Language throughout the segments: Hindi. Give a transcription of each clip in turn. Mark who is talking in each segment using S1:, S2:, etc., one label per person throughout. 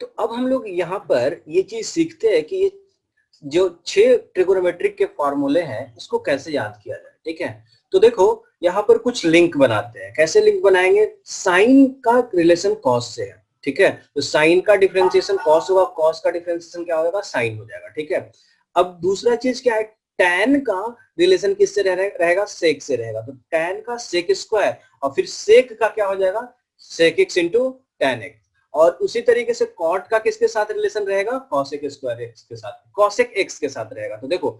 S1: तो अब हम लोग यहाँ पर ये चीज सीखते हैं कि ये जो 6 ट्रिगोनोमेट्रिक के फॉर्मूले हैं इसको कैसे याद किया जाए। ठीक है, तो देखो यहाँ पर कुछ लिंक बनाते हैं। कैसे लिंक बनाएंगे? साइन का रिलेशन कॉस से है। ठीक है, तो साइन का डिफरेंशिएशन कॉस होगा, कॉस का डिफरेंशिएशन क्या होगा? साइन हो जाएगा। ठीक है, अब दूसरा चीज क्या है? टैन का रिलेशन किससे रहेगा? सेक से रहेगा। तो टैन का सेक स्क्वायर और फिर सेक का क्या हो जाएगा? Sec x into tan x. और उसी तरीके से कॉट का किसके साथ रिलेशन रहेगा? कॉसेक स्क्वायर एक्स के साथ, कॉसेक एक्स के साथ रहेगा। तो देखो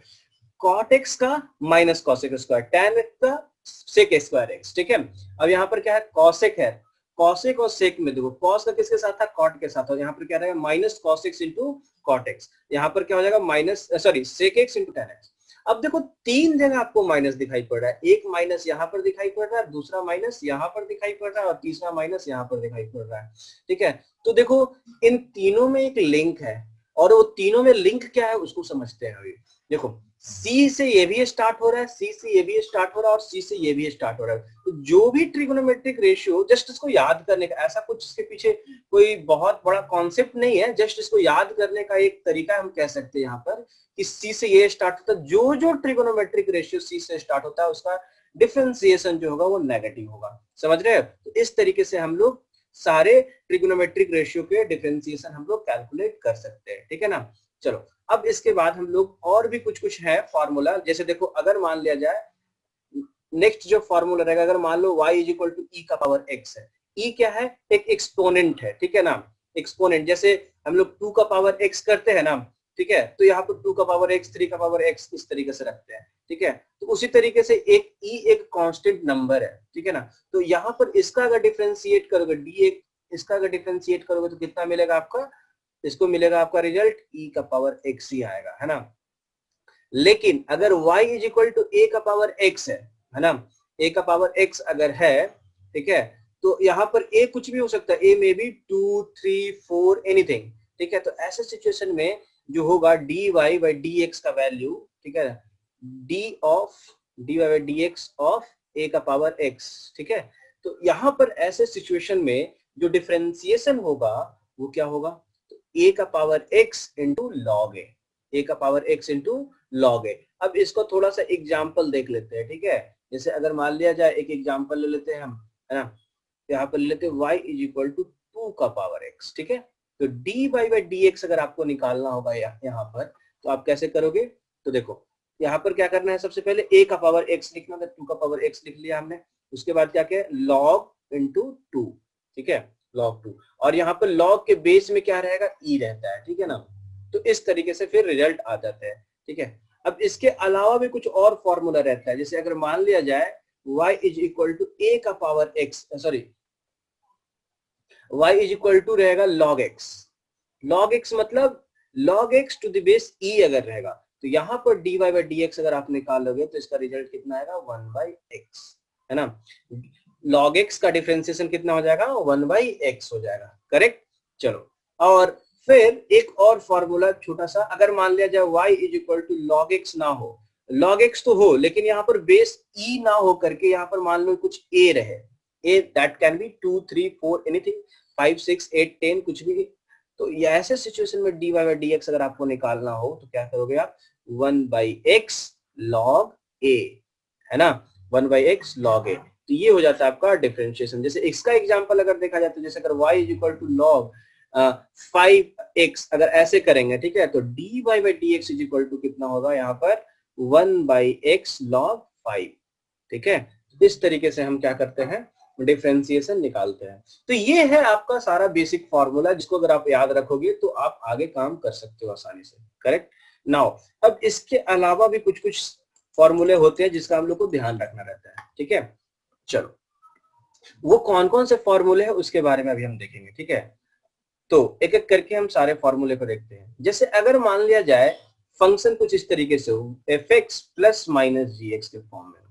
S1: कॉट एक्स का minus cosec square, tan x का सेक स्क्वायर एक्स। ठीक है, अब यहाँ पर क्या है? कॉसेक है, कॉसेक और सेक में देखो कॉस का किसके साथ था? कॉट के साथ। और यहाँ पर क्या रहेगा? Minus cos x into cot x. यहाँ पर क्या हो जाएगा? Minus sorry sec x into tan x. अब देखो तीन जगह आपको माइनस दिखाई पड़ रहा है। एक माइनस यहाँ पर दिखाई पड़ रहा है, दूसरा माइनस यहाँ पर दिखाई पड़ रहा है और तीसरा माइनस यहाँ पर दिखाई पड़ रहा है। ठीक है, तो देखो इन तीनों में एक लिंक है और वो तीनों में लिंक क्या है उसको समझते हैं। अभी देखो सी से ये भी स्टार्ट हो रहा है, सी से ये भी स्टार्ट हो रहा है और सी से ये भी स्टार्ट हो रहा है। तो जो भी ट्रिगोनोमेट्रिक रेशियो, जस्ट इसको याद करने का, ऐसा कुछ इसके पीछे कोई बहुत बड़ा कॉन्सेप्ट नहीं है, जस्ट इसको याद करने का एक तरीका हम कह सकते हैं यहाँ पर कि सी से ये स्टार्ट होता है। जो जो ट्रिगोनोमेट्रिक रेशियो सी से स्टार्ट होता है उसका डिफरेंशिएशन जो होगा वो नेगेटिव होगा। समझ रहे हैं? तो इस तरीके से हम लोग सारे ट्रिगोनोमेट्रिक रेशियो के डिफरेंशिएशन हम लोग कैलकुलेट कर सकते हैं। ठीक है ना? चलो अब इसके बाद हम लोग और भी कुछ कुछ है फॉर्मूला। जैसे देखो अगर मान लिया जाए नेक्स्ट जो फॉर्मूला रहेगा, अगर मान लो y इज इक्वल टू ई का पावर x है। e क्या है? एक एक्सपोनेंट है। ठीक है ना? एक्सपोनेंट, जैसे हम लोग 2 का पावर x करते हैं ना, ठीक है, तो यहाँ पर 2 का पावर x, 3 का पावर x इस तरीके से रखते हैं। ठीक है, तो उसी तरीके से एक e एक कांस्टेंट नंबर है। ठीक है ना? तो यहाँ पर इसका अगर डिफरेंशिएट करोगे d इसका अगर डिफरेंशिएट करोगे तो कितना मिलेगा आपका? इसको मिलेगा आपका रिजल्ट e का पावर x ही आएगा, है ना? लेकिन अगर y is equal to a का पावर x है ना, a का पावर x अगर है, ठीक है, तो यहाँ पर a कुछ भी हो सकता है, a में भी 2, 3, 4 एनीथिंग। ठीक है, तो ऐसे सिचुएशन में जो होगा dy बाई dx का वैल्यू, ठीक है, dy by dx of a का पावर x। ठीक है, तो यहाँ पर ऐसे सिचुएशन में जो डिफरेंशिएशन होगा वो क्या होगा? तो a का power x into log a का पावर x इंटू लॉग ए। अब इसको थोड़ा सा एग्जाम्पल देख लेते हैं। ठीक है, जैसे अगर मान लिया जाए एक एग्जाम्पल ले लेते हैं हम, है ना, यहाँ पर ले लेते हैं y इज इक्वल टू 2 का पावर x। ठीक है, तो dy बाई dx अगर आपको निकालना होगा यहाँ पर तो आप कैसे करोगे? तो देखो यहाँ पर क्या करना है, सबसे पहले a का पावर x लिखना था, 2 का पावर x लिख लिया हमने। उसके बाद क्या किया? log into 2। ठीक है, log 2, और यहाँ पर log के बेस में क्या रहेगा? e रहता है। ठीक है ना? तो इस तरीके से फिर रिजल्ट आ जाते हैं। ठीक है, अब इसके अलावा भी कुछ और फॉर्मूला रहता है। जैसे अगर मान लिया जाए y is equal to a का power x, sorry y is equal to रहेगा log x। log x मतलब log x to the base e अगर रहेगा तो यहाँ पर dy बाई dx अगर आप निकालोगे तो इसका रिजल्ट कितना आएगा? 1 बाई x, है ना? log x का डिफरेंशिएशन कितना हो जाएगा? 1 बाई x हो जाएगा। करेक्ट? चलो, और फिर एक और फॉर्मूला छोटा सा, अगर मान लिया जाए y is equal to log x ना हो, log x तो हो लेकिन यहाँ पर बेस e ना हो करके यहाँ पर मान लो कुछ a रहे, a that can be 2, 3, 4 anything, 5, 6, 8, 10 कुछ भी। तो ऐसे सिचुएशन में dy बाई dx अगर आपको निकालना हो तो क्या करोगे आप? 1 बाई x log a, है ना, 1 बाई x log a। तो ये हो जाता है आपका डिफरेंशिएशन। जैसे इसका एग्जांपल अगर देखा जाए तो जैसे अगर y is equal to log 5x अगर ऐसे करेंगे, ठीक है, तो dy by dx is equal to कितना होगा यहाँ पर? 1 बाई x log 5। ठीक है, इस तरीके से हम क्या करते हैं? डिफरेंशिएशन निकालते हैं। तो ये है आपका सारा बेसिक फॉर्मूला, जिसको अगर आप याद रखोगे तो आप आगे काम कर सकते हो आसानी से। करेक्ट? नाउ अब इसके अलावा भी कुछ कुछ फॉर्मूले होते हैं जिसका हम लोग को ध्यान रखना रहता है। ठीक है, चलो वो कौन कौन से फॉर्मूले हैं उसके बारे में अभी हम देखेंगे। ठीक है, तो एक एक करके हम सारे फॉर्मूले को देखते हैं। जैसे अगर मान लिया जाए फंक्शन कुछ इस तरीके से हो, fx प्लस माइनस gx के फॉर्म में,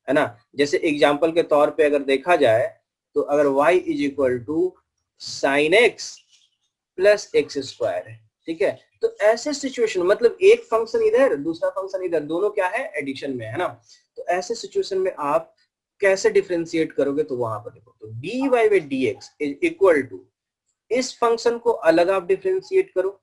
S1: है ना, जैसे एग्जांपल के तौर पे अगर देखा जाए तो अगर y is equal to sine x plus x square है। ठीक है, तो ऐसे सिचुएशन मतलब एक फंक्शन इधर दूसरा फंक्शन इधर, दोनों क्या है? एडिशन में, है ना। तो ऐसे सिचुएशन में आप कैसे डिफरेंशिएट करोगे? तो वहां पर देखो, तो dy by dx is equal to इस फंक्शन को अलग आप डिफरेंशिएट करो,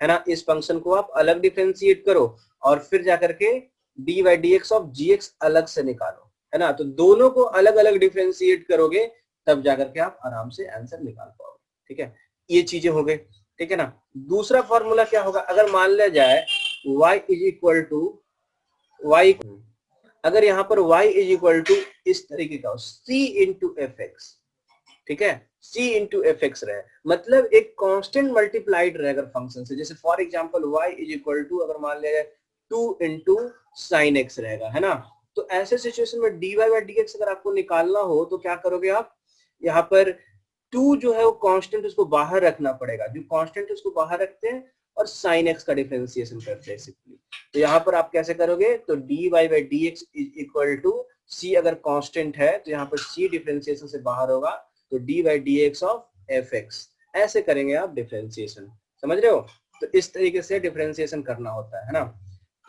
S1: है ना, इस फंक्शन को आप अलग डिफरेंशिएट करो और फिर जाकर के d by d x of g x अलग से निकालो, है ना। तो दोनों को अलग अलग डिफरेंशिएट करोगे तब जाकर के आप आराम से आंसर निकाल पाओगे, ठीक है। ये चीजें हो गई, ठीक है ना। दूसरा फॉर्मूला क्या होगा, अगर मान लिया जाए y is equal to y, अगर यहाँ पर y इज इक्वल टू इस तरीके का c इंटू एफ एक्स, ठीक है, c इंटू एफ एक्स रहे, मतलब एक कांस्टेंट मल्टीप्लाइड रहे अगर फंक्शन से, जैसे for example y is equal to अगर मान लिया जाए 2 इंटू साइन एक्स रहेगा, है ना। तो ऐसे सिचुएशन में dy बाई डी एक्स अगर आपको निकालना हो तो क्या करोगे आप, यहाँ पर 2 जो है वो कांस्टेंट उसको बाहर रखना पड़ेगा, जो कांस्टेंट उसको बाहर रखते हैं और साइन एक्स का डिफरेंशिएशन करते हैं सिंपली। तो यहाँ पर आप कैसे करोगे, तो dy by d x is equal to c, अगर कांस्टेंट है तो यहाँ पर c डिफरेंशिएशन से बाहर होगा तो d by d x of F x, ऐसे करेंगे आप डिफरेंशिएशन, समझ रहे हो। तो इस तरीके से डिफरेंशिएशन करना होता है ना।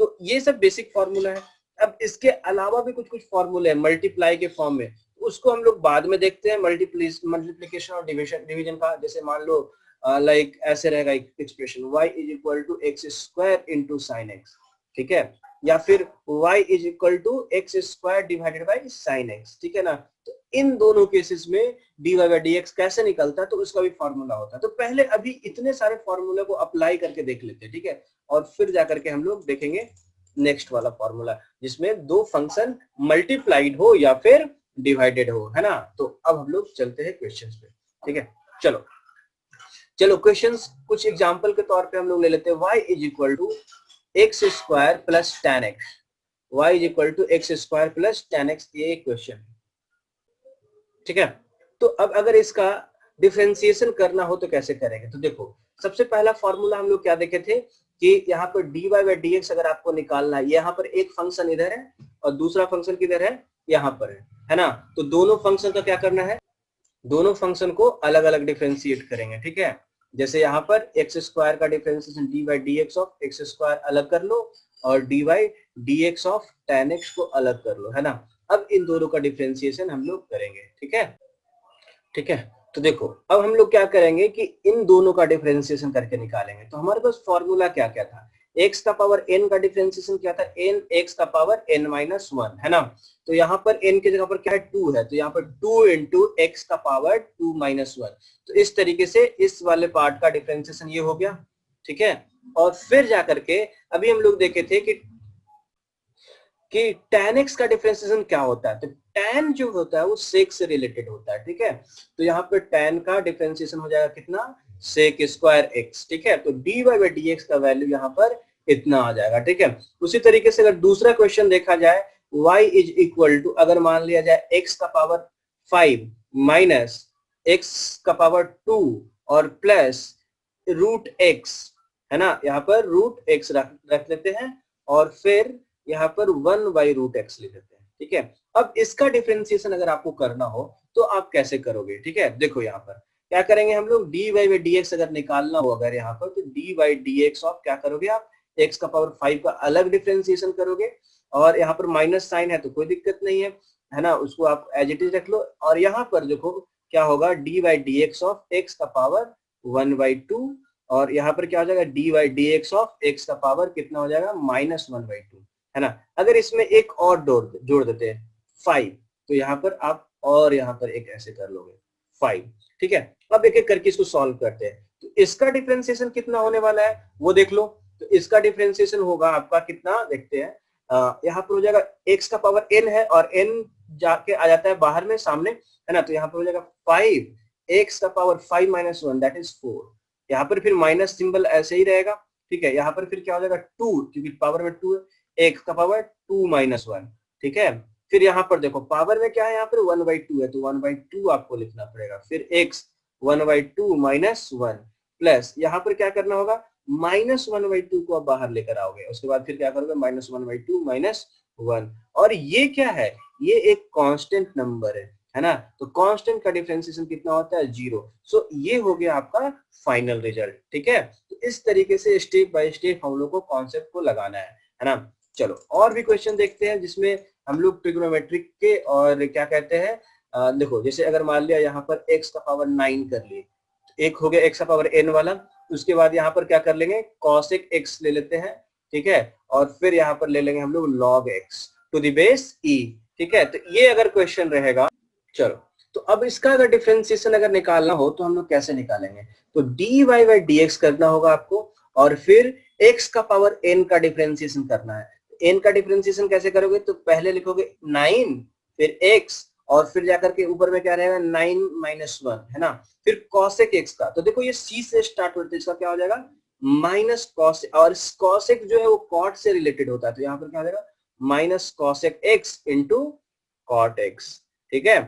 S1: तो ये सब बेसिक फॉर्मूला है। अब इसके अलावा भी कुछ कुछ फॉर्मूले हैं मल्टीप्लाई के फॉर्म में, उसको हम लोग बाद में देखते हैं, मल्टीप्लिकेशन और डिवीजन का। जैसे मान लो लाइक ऐसे रहेगा expression y is equal to x square into sine x, ठीक है, या फिर y is equal to x square divided by sine x, ठीक है ना। तो इन दोनों केसेस में d y by d x कैसे निकलता है तो उसका भी फॉर्मूला होता है। तो पहले अभी इतने सारे फॉर्मूले को अप्लाई करके देख लेते हैं, ठीक है, और फिर जाकर के हम लोग देखेंगे नेक्स्ट वाला फॉर्मूला जिसमें दो फंक्शन मल्टीप्लाइड हो या फिर डिवाइडेड हो, है ना। तो अब हम लोग चलते हैं क्वेश्चंस पे, ठीक है। चलो क्वेश्चंस कुछ एग्जांपल के तौर पे हम लोग ले लेते हैं। y is equal to x square plus ten x, y is equal to x square plus ten x, ये क्वेश्चन, ठीक है। तो अब अगर इसका डिफरेंशिएशन करना हो तो कैसे करेंगे, तो देखो सबसे पहला फॉर्मूला हम लोग क्या देखे थे कि यहाँ पर d y by d x अगर आपको निकालना है, यहाँ पर एक फंक्शन इधर है और दूसरा फंक्शन किधर है, यहाँ पर है ना। तो दोनों फंक्शन का क्या करना है, दोनों फंक्शन को अलग अलग डिफरेंशिएट करेंगे, ठीक है। जैसे यहाँ पर एक्स स्क्वायर का differentiation D by d x of x square अलग कर लो और D by d x of ten x को अलग कर लो, है ना। अब इन दोनों का डिफरेंशिएशन हम लोग करेंगे, ठीक है। तो देखो अब हम लोग क्या करेंगे कि इन दोनों का डिफरेंशिएशन करके निकालेंगे। तो हमारे पास फॉर्मूला क्या क्या था, x का पावर n का डिफरेंशिएशन क्या था, n x का पावर n माइनस 1, है ना। तो यहाँ पर n की जगह पर क्या है 2 है, तो यहाँ पर 2 इंटू एक्स का पावर 2 माइनस 1। तो इस तरीके से इस वाले पार्ट का डिफरेंशिएशन ये हो गया, ठीक है। और फिर जाकर के अभी हम लोग देखे थे कि tan x का डिफरेंशिएशन क्या होता है, तो tan जो होता है वो sec से रिलेटेड होता है, ठीक है। तो यहाँ पे tan का डिफरेंशिएशन हो जाएगा कितना, sec स्क्वायर x, ठीक है। तो dy बाई डी एक्स का वैल्यू यहाँ पर इतना आ जाएगा, ठीक है। उसी तरीके से अगर दूसरा क्वेश्चन देखा जाए, y इज इक्वल टू अगर मान लिया जाए x का पावर 5 माइनस x का पावर 2 और प्लस रूट x, है ना। यहाँ पर रूट x रख लेते हैं और फिर यहाँ पर 1 बाई रूट एक्स लिख देते हैं, ठीक है। अब इसका डिफरेंशिएशन अगर आपको करना हो तो आप कैसे करोगे, ठीक है। देखो यहाँ पर क्या करेंगे हम लोग, d y by d x अगर निकालना हो अगर यहाँ पर, तो d by d x of क्या करोगे आप, एक्स का पावर 5 का अलग डिफरेंशिएशन करोगे और यहाँ पर माइनस साइन है तो कोई दिक्कत नहीं है ना, उसको आप एज इट इज रख लो। और यहाँ पर देखो क्या होगा, D by d x of x का पावर 1 बाई 2 और यहाँ पर क्या हो जाएगा, D by d x of x का पावर कितना हो जाएगा, माइनस 1 बाई 2, है ना। अगर इसमें एक और जोड़ देते हैं 5, तो यहाँ पर आप और यहाँ पर एक ऐसे कर लोगे 5, ठीक है। अब एक एक करके इसको सॉल्व करते हैं। तो इसका डिफरेंशिएशन कितना होने वाला है वो देख लो। तो इसका डिफरेंशिएशन होगा आपका कितना, देखते हैं, यहाँ पर हो जाएगा x का पावर n है और n जाके आ जाता है बाहर में सामने, है ना। तो यहाँ पर हो जाएगा 5 x का पावर 5 माइनस 1 दैट इज 4। यहाँ पर फिर माइनस सिंबल ऐसे ही रहेगा, ठीक है। यहाँ पर फिर क्या हो जाएगा 2 क्योंकि पावर में 2 है, x का पावर 2 माइनस 1, ठीक है। फिर यहाँ पर देखो पावर में क्या है, यहाँ पर 1 बाई 2 है तो 1 बाई 2 आपको लिखना पड़ेगा। फिर x 1 बाई 2 माइनस 1 प्लस यहाँ पर क्या करना होगा, माइनस 1 बाई 2 को आप बाहर लेकर आओगे। उसके बाद फिर क्या करोगे, माइनस 1 बाई 2 माइनस 1। और ये क्या है, ये एक कांस्टेंट नंबर है ना। तो कांस्टेंट का डिफरेंशिएशन कितना होता है, 0। सो ये हो गया आपका फाइनल रिजल्ट, ठीक है। तो इस तरीके से स्टेप बाय स्टेप हम लोग को कॉन्सेप्ट को लगाना है ना। चलो और भी क्वेश्चन देखते हैं जिसमें हम लोग ट्रिग्नोमेट्रिक के और क्या कहते हैं, देखो जैसे अगर मान लिया यहाँ पर x का पावर 9 कर लिए, तो एक हो गया एक्स का पावर एन वाला, उसके बाद यहाँ पर क्या कर लेंगे कॉसेक एक्स ले लेते हैं, ठीक है, और फिर यहाँ पर ले लेंगे हम लोग log x to the base e, ठीक है। तो ये अगर क्वेश्चन रहेगा, चलो तो अब इसका अगर डिफरेंशिएशन अगर निकालना हो तो हम लोग कैसे निकालेंगे, तो dy बाई dx करना होगा आपको, और फिर x का पावर n का डिफरेंशिएशन करना है। n का डिफरेंशिएशन कैसे करोगे, तो पहले लिखोगे 9 फिर x और फिर जाकर के ऊपर में क्या रहेगा 9 माइनस 1, है ना, फिर cosec x का, तो देखो ये c से स्टार्ट होता है, इसका क्या हो जाएगा माइनस कॉस, और cosec जो है वो cot से रिलेटेड होता है, तो यहाँ पर क्या हो जाएगा minus cosec x into cot x, ठीक है,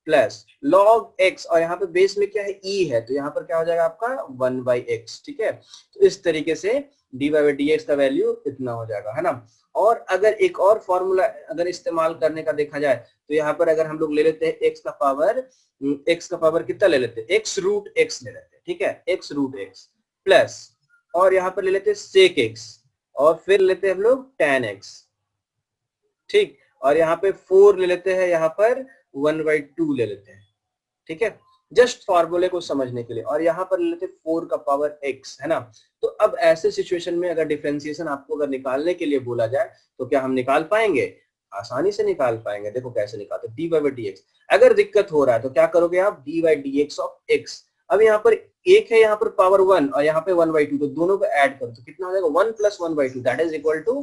S1: प्लस log x, और यहाँ पे बेस में क्या है e है, तो यहाँ पर क्या हो जाएगा आपका 1 बाई एक्स, ठीक है। तो इस तरीके से dy बाई dx का वैल्यू इतना हो जाएगा, है ना। और अगर एक और फॉर्मूला अगर इस्तेमाल करने का देखा जाए, तो यहाँ पर अगर हम लोग ले लेते हैं x का पावर कितना ले लेते हैं x रूट x ले लेते हैं, ठीक है, x रूट x प्लस, और यहाँ पर ले लेते हैं सेक x, और फिर लेते हैं हम लोग tan x, ठीक, और यहाँ पे 4 ले लेते हैं, यहाँ पर 1/2 ले लेते हैं, ठीक है, जस्ट फॉर्मूले को समझने के लिए, और यहाँ पर ले लेते हैं 4 का पावर x, है ना। तो अब ऐसे सिचुएशन में अगर डिफरेंशिएशन आपको अगर निकालने के लिए बोला जाए तो क्या हम निकाल पाएंगे, आसानी से निकाल पाएंगे। देखो कैसे निकालते हैं, dy बाई dx। अगर दिक्कत हो रहा है तो क्या करोगे आप, dy by dx of x, अब यहाँ पर एक है यहाँ पर पावर 1 और यहाँ पे 1/2, तो दोनों को ऐड करो तो कितना हो जाएगा 1 प्लस 1/2 that is equal to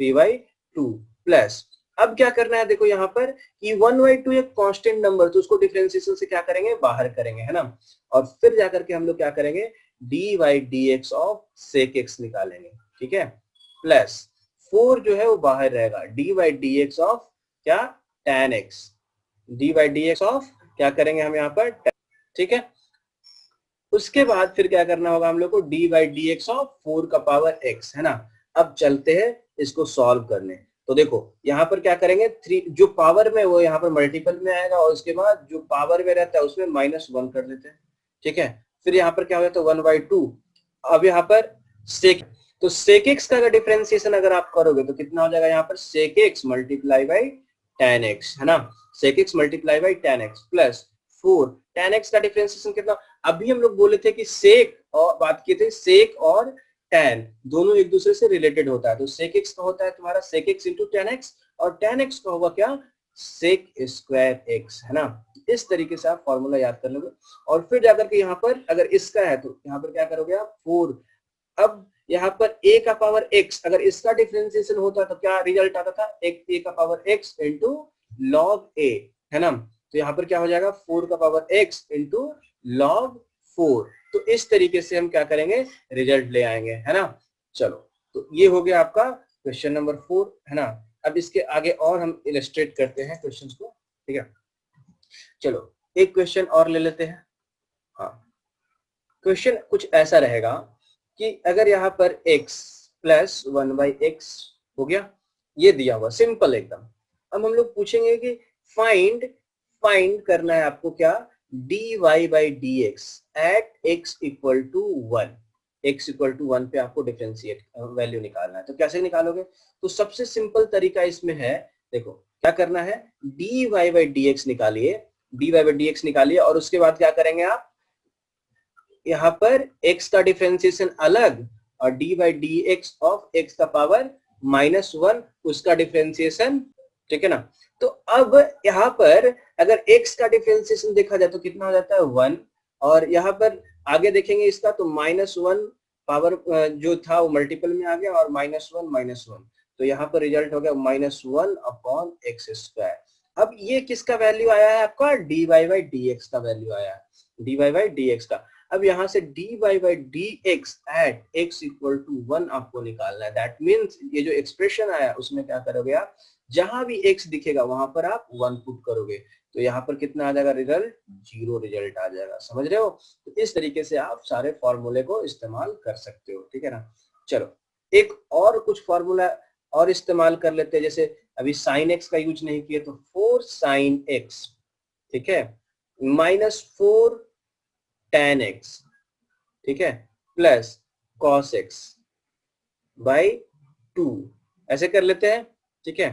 S1: 3/2 plus, अब क्या करना है देखो यहाँ पर कि 1/2 एक कांस्टेंट नंबर, तो उसको डिफरेंशिएशन से क्या करेंगे बाहर करेंगे, है ना, और फिर जाकर के हम लोग क्या करेंगे dy by dx of sec x निकालेंगे, ठीक है, प्लस 4 जो है वो बाहर रहेगा, dy बाई dx ऑफ क्या tan x, dy by dx of क्या करेंगे हम यहाँ पर, ठीक है। उसके बाद फिर क्या करना होगा हम लोग को dy बाई dx ऑफ 4 का पावर x, है ना। अब चलते हैं इसको सॉल्व करने, तो देखो यहाँ पर क्या करेंगे 3 जो पावर में वो यहाँ पर मल्टीपल में आएगा, और उसके बाद जो पावर में रहता है उसमें -1 कर देते हैं, ठीक है, फिर यहाँ पर क्या हो जाता है 1/2, अब यहाँ पर सेक, तो सेक एक्स का अगर डिफरेंशिएशन अगर आप करोगे तो कितना हो जाएगा यहाँ पर sec x multiply by tan x, है ना, sec x multiply by tan x plus 4 tan x का डिफरेंशिएशन कितना, अभी हम लोग बोले थे कि सेक और बात किए थे सेक और tan दोनों एक दूसरे से रिलेटेड होता है, तो sec x का होता है तुम्हारा sec x into tan x, और tan x का होगा क्या sec स्क्वायर x, है ना। इस तरीके से आप फॉर्मूला याद कर लोगे, और फिर जाकर के यहाँ पर अगर इसका है तो यहाँ पर क्या करोगे आप 4, अब यहाँ पर a का पावर x, अगर इसका डिफरेंशिएशन होता तो क्या रिजल्ट आता था a का power x into log a, है ना, तो यहाँ पर क्या हो जाएगा 4 का पावर x इंटू log 4, तो इस तरीके से हम क्या करेंगे रिजल्ट ले आएंगे, है ना। चलो तो ये हो गया आपका क्वेश्चन नंबर 4, है ना। अब इसके आगे और हम इलस्ट्रेट करते हैं क्वेश्चंस को, ठीक है। चलो एक क्वेश्चन और ले लेते हैं। हाँ, क्वेश्चन कुछ ऐसा रहेगा कि अगर यहाँ पर x प्लस 1/x हो गया, ये दिया हुआ सिंपल एकदम। अब हम लोग पूछेंगे कि फाइंड करना है आपको क्या dy by dx at x equal to 1, x equal to 1 पे आपको डिफरेंशिएट वैल्यू निकालना है। तो कैसे निकालोगे, तो सबसे सिंपल तरीका इसमें है, देखो क्या करना है dy बाई dx निकालिए, dy बाई dx निकालिए, और उसके बाद क्या करेंगे आप यहाँ पर x का डिफरेंशिएशन अलग और dy by dx of x का पावर -1 उसका डिफरेंशिएशन, ठीक है ना। तो अब यहाँ पर अगर x का डिफरेंशिएशन देखा जाए तो कितना हो जाता है 1, और यहाँ पर आगे देखेंगे इसका तो -1 पावर जो था वो मल्टीपल में आ गया, और -1, तो यहाँ पर रिजल्ट हो गया -1 अपॉन x स्क्वायर। अब ये किसका वैल्यू आया है आपका dy बाई dx का वैल्यू आया है, dy बाई dx का। अब यहाँ से dy by dx at x equal to 1 आपको निकालना है, दैट मीन्स ये जो एक्सप्रेशन आया उसमें क्या करोगे आप, जहां भी x दिखेगा वहां पर आप 1 पुट करोगे, तो यहाँ पर कितना आ जाएगा रिजल्ट 0 रिजल्ट आ जाएगा, समझ रहे हो। तो इस तरीके से आप सारे फॉर्मूले को इस्तेमाल कर सकते हो, ठीक है ना। चलो एक और कुछ फॉर्मूला और इस्तेमाल कर लेते हैं, जैसे अभी साइन x का यूज नहीं किए तो 4 साइन x, ठीक है, -4 tan x, ठीक है, प्लस cos x बाई 2, ऐसे कर लेते हैं, ठीक है,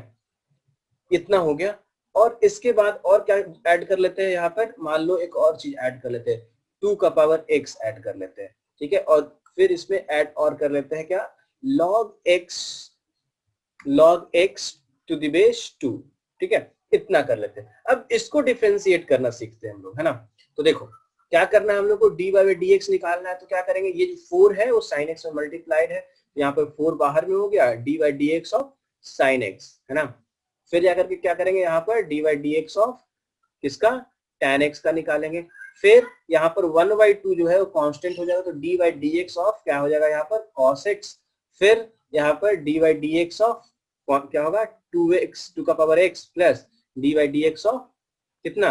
S1: इतना हो गया। और इसके बाद और क्या ऐड कर लेते हैं यहाँ पर, मान लो एक और चीज ऐड कर लेते हैं, 2 का पावर x ऐड कर लेते हैं, ठीक है, और फिर इसमें ऐड और कर लेते हैं क्या, log x to the base 2, ठीक है, इतना कर लेते हैं। अब इसको डिफरेंशिएट करना सीखते हैं हम लोग, है ना। तो देखो क्या करना है हम लोग को, dy बाई dx निकालना है, तो क्या करेंगे, ये जो 4 है वो sin x में मल्टीप्लाइड है, यहाँ पर 4 बाहर में हो गया, dy by dx of sin x, है ना। फिर जाकर के क्या करेंगे, यहाँ पर dy बाई dx ऑफ किसका, tan x का निकालेंगे। फिर यहाँ पर 1/2 जो है वो कांस्टेंट हो जाएगा, तो dy बाई dx ऑफ क्या हो जाएगा यहाँ पर cos x। फिर यहाँ पर dy बाई dx ऑफ क्या होगा, 2x 2 का power x plus dy by dx of कितना,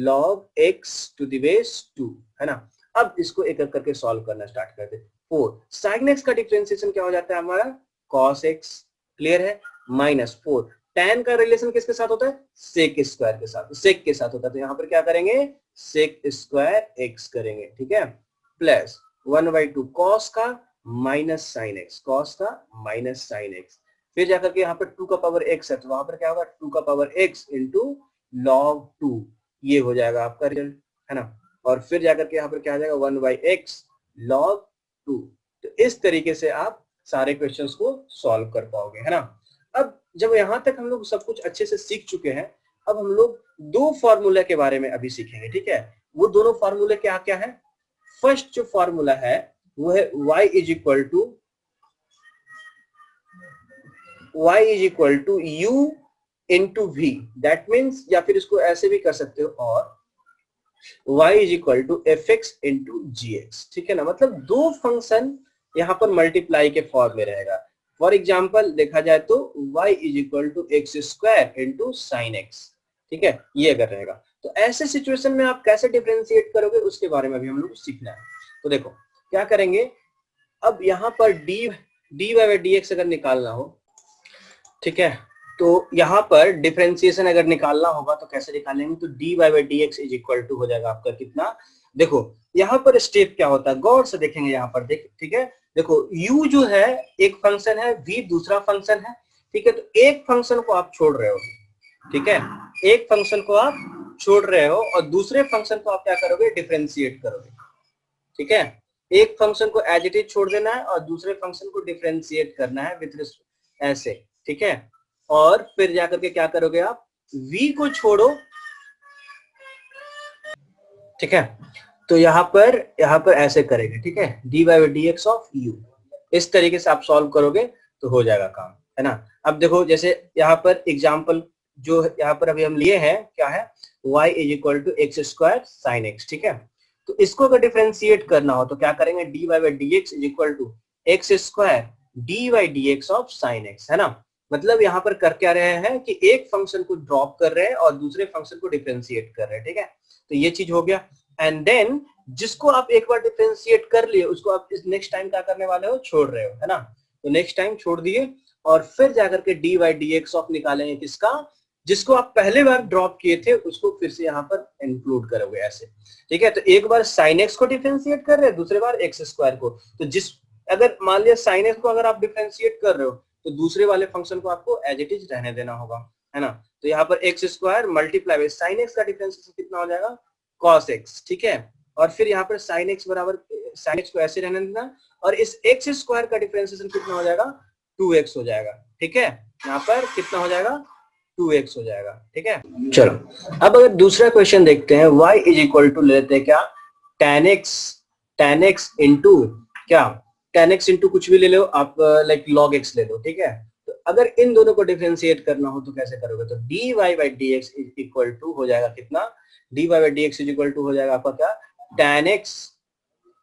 S1: log x to the base 2, है ना। अब इसको एक एक करके सॉल्व करना स्टार्ट करते हैं। 4 sin x का डिफरेंशिएशन क्या हो जाता है हमारा, cos x, क्लियर है, माइनस 4 tan का रिलेशन किसके साथ होता है, sec स्क्वायर के साथ, sec के साथ होता है, तो यहाँ पर क्या करेंगे, sec स्क्वायर x करेंगे, ठीक है, प्लस 1/2 cos का माइनस sin x, cos का माइनस sin x। फिर जाकर के यहाँ पर 2 का पावर x है, तो वहां पर क्या होगा, 2 का पावर x इंटू log 2, ये हो जाएगा आपका रिजल्ट, है ना। और फिर जाकर के यहाँ पर क्या आ जाएगा, 1/x log 2। तो इस तरीके से आप सारे क्वेश्चंस को सॉल्व कर पाओगे, है ना। अब जब यहाँ तक हम लोग सब कुछ अच्छे से सीख चुके हैं, अब हम लोग दो फॉर्मूला के बारे में अभी सीखेंगे, ठीक है। वो दोनों फॉर्मूले क्या क्या है, फर्स्ट जो फॉर्मूला है वो है y is equal to u into v, that means, या फिर इसको ऐसे भी कर सकते हो, और y is equal to f x into g x, ठीक है ना। मतलब दो फंक्शन यहाँ पर मल्टीप्लाई के फॉर्म में रहेगा। फॉर एग्जाम्पल देखा जाए तो y is equal to x square into sine x, ठीक है, ये अगर रहेगा तो ऐसे सिचुएशन में आप कैसे डिफरेंशिएट करोगे उसके बारे में भी हम लोग सीखना है। तो देखो क्या करेंगे, अब यहाँ पर dy बाई dx अगर निकालना हो, ठीक है, तो यहाँ पर डिफरेंशिएशन अगर निकालना होगा तो कैसे निकालेंगे, तो dy by dx is equal to हो जाएगा आपका कितना, देखो यहाँ पर स्टेप क्या होता है गौर से देखेंगे, यहाँ पर देख, ठीक है, देखो u जो है एक फंक्शन है, v दूसरा फंक्शन है, ठीक है, तो एक फंक्शन को आप छोड़ रहे हो, ठीक है, एक फंक्शन को आप छोड़ रहे हो और दूसरे फंक्शन को आप क्या करोगे, डिफरेंशिएट करोगे, ठीक है। एक फंक्शन को एज इट इज छोड़ देना है और दूसरे फंक्शन को डिफरेंशिएट करना है विद ऐसे, ठीक है, और फिर जाकर के क्या करोगे आप, v को छोड़ो, ठीक है, तो यहाँ पर ऐसे करेंगे, ठीक है, dy by dx of u, इस तरीके से आप सॉल्व करोगे तो हो जाएगा काम, है ना। अब देखो जैसे यहाँ पर एग्जाम्पल जो यहाँ पर अभी हम लिए हैं क्या है, y is equal to x square sine x, ठीक है, तो इसको अगर डिफरेंशिएट करना हो तो क्या करेंगे, dy by dx is equal to x square dy by dx of sine x, है ना। मतलब यहाँ पर कर क्या रहे हैं कि एक फंक्शन को ड्रॉप कर रहे हैं और दूसरे फंक्शन को डिफरेंशिएट कर रहे हैं, ठीक है, तो ये चीज हो गया। एंड देन जिसको आप एक बार डिफरेंशिएट कर लिए उसको आप इस नेक्स्ट टाइम क्या करने वाले हो, छोड़ रहे हो, है ना, तो नेक्स्ट टाइम छोड़ दिए और फिर जाकर के dy बाई dx ऑफ निकालेंगे किसका, जिसको आप पहले बार ड्रॉप किए थे उसको फिर से यहाँ पर इंक्लूड करोगे ऐसे, ठीक है। तो एक बार साइन एक्स को डिफरेंशिएट कर रहे हैं, दूसरे बार एक्स स्क्वायर को, तो जिस अगर मान लिया साइन एक्स को अगर आप डिफरेंशिएट कर रहे हो तो दूसरे वाले फंक्शन को आपको एज इट इज रहने देना होगा, है ना। तो यहाँ पर x square multiply by sine x का डिफरेंशिएशन कितना हो जाएगा, कॉस एक्स, ठीक है, और फिर यहाँ पर साइन एक्स बराबर साइन एक्स को ऐसे रहने देना और इस एक्स स्क्वायर का डिफरेंशिएशन कितना हो जाएगा, 2x हो जाएगा, ठीक है, यहाँ पर कितना हो जाएगा, 2x हो जाएगा, ठीक है। चलो अब अगर दूसरा क्वेश्चन देखते हैं, y इज इक्वल टू लेते हैं क्या, tan x इंटू क्या, tan x इंटू कुछ भी ले लो आप, लाइक log x ले लो, ठीक है। तो अगर इन दोनों को डिफरेंशिएट करना हो तो कैसे करोगे, तो dy by dx is equal to हो जाएगा कितना, dy by dx is equal to हो जाएगा आपका क्या,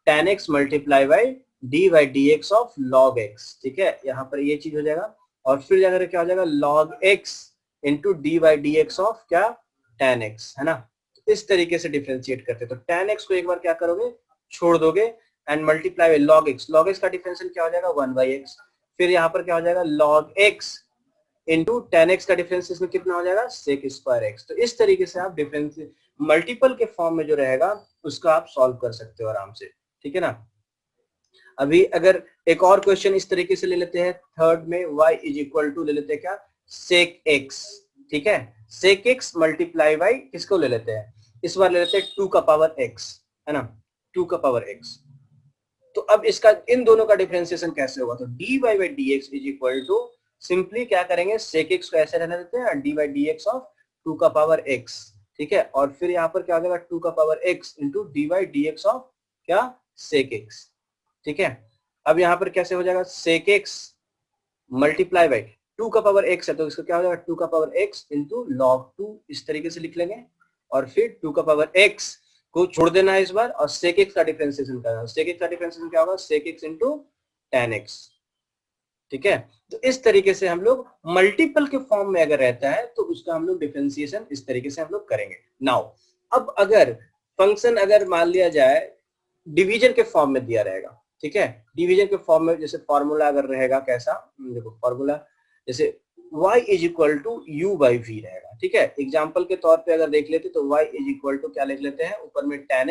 S1: tan x multiply by dy by dx of log x, ठीक है, यहाँ पर ये चीज हो जाएगा और फिर जाकर क्या हो जाएगा, log x into dy by dx of क्या, tan x, है ना। तो इस तरीके से डिफरेंशिएट करते हैं, तो tan x को एक बार क्या करोगे, छोड़ दोगे and multiply by log x का डिफरेंशियल क्या हो जाएगा, 1/x, फिर यहाँ पर क्या हो जाएगा, log x into tan x का डिफरेंशियल कितना हो जाएगा, sec स्क्वायर x। तो इस तरीके से आप डिफरेंशियल मल्टीपल के फॉर्म में जो रहेगा उसका आप सॉल्व कर सकते हो आराम से, ठीक है ना। अभी अगर एक और क्वेश्चन इस तरीके से ले लेते हैं, थर्ड में y इज इक्वल टू ले लेते हैं क्या, sec x, ठीक है, sec x मल्टीप्लाई बाई किसको ले लेते हैं, इस बार ले लेते हैं 2 का पावर x, है ना, 2 का पावर x। तो अब इसका इन दोनों का डिफरेंशिएशन कैसे होगा, तो dy by dx is equal to simply क्या करेंगे, sec x को ऐसे रहने देते हैं dy by dx ऑफ 2 का पावर x, ठीक है, और फिर यहाँ पर क्या हो जाएगा 2 का power x into dy by dx of क्या sec x, ठीक है। अब यहाँ पर कैसे हो जाएगा, sec x मल्टीप्लाई बाई 2 का पावर x है तो इसका क्या हो जाएगा 2 का पावर x इंटू log 2, इस तरीके से लिख लेंगे, और फिर 2 का पावर x को छोड़ देना है इस बार, और sec x का डिफरेंशिएशन करना है। sec x का डिफरेंशिएशन क्या होगा, sec x into tan x, ठीक है। तो इस तरीके से हम लोग मल्टीपल के फॉर्म में अगर रहता है तो उसका हम लोग डिफरेंशिएशन इस तरीके से हम लोग करेंगे। नाउ अब अगर फंक्शन अगर मान लिया जाए डिवीजन के फॉर्म में दिया रहेगा, ठीक है, डिवीजन के फॉर्म में जैसे फॉर्मूला अगर रहेगा कैसा, देखो फॉर्मूला जैसे y is equal to u by v रहेगा, ठीक है। एग्जाम्पल के तौर पे अगर देख लेते तो y इज इक्वल टू क्या लिख लेते हैं, ऊपर में tan